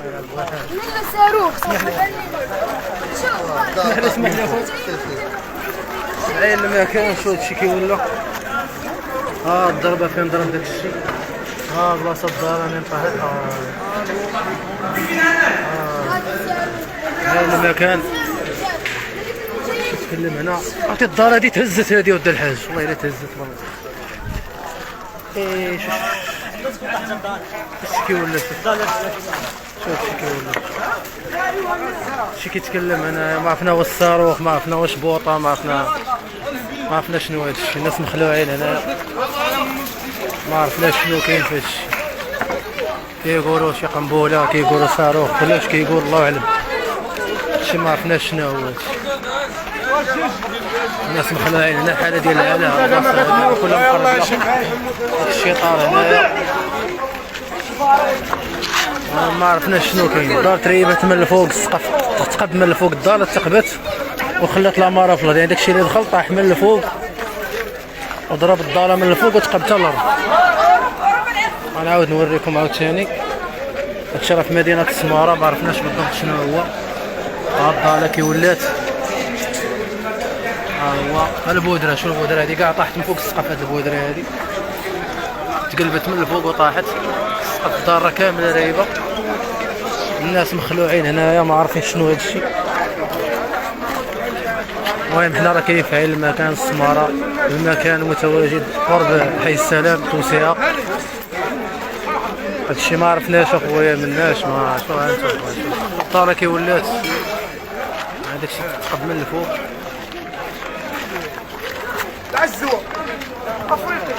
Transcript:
من الصاروخ اسمح لي اخويا عين ما كانش هادشي كيولى. ها الضربه فين ضرب داكشي. ها بلاصه الدار انا طاحت. ها المكان تكلم هنا. عرفتي الدار هادي تهزت هادي ود الحاج والله الا تهزت والله. ايه شوف شكي ولا شوف شكي ولا شي كيتكلم هنا. ما عرفنا واش الصاروخ، ما عرفنا واش بوطه، ما عرفنا شنو هادشي. الناس مخلوعين هنا ما عرفنا شنو كاين فهادشي. كيقولوا شي قنبله، كيقولوا صاروخ، علاش كيقول الله اعلم. شي ما عرفناش شنو هو هادشي. الناس مخلوعين هنا الحاله ديال العالم كلها مقربه. الشيطان هنايا ما عرفناش شنو كاين. الدار تريبت من الفوق، السقف تقب من الفوق، الدار تقبت وخلات العماره في الارض. يعني داكشي اللي دخل طاح من الفوق وضرب الدار من الفوق وتقب حتى الارض. غنعاود نوريكم عاوتاني. هادشي راه في مدينه السماره، ما عرفناش بالضبط شنو هو. ها الدار كي ولات. ها هو البودره. شوف البودره هادي كاع طاحت من فوق السقف. هاد البودره هادي تقلبت من الفوق وطاحت. سقف الدار راه كامله رايبه. الناس مخلوعين هنايا ما عارفين شنو هادشي. المهم حنا راه كاين في عين المكان السماره. المكان متواجد قرب حي السلام توسعه. هادشي ما عرفناش اخويا مناش. ما شنو هانتوما الدار كي ولات هداكشي تقب من الفوق. تعزوا افريقيا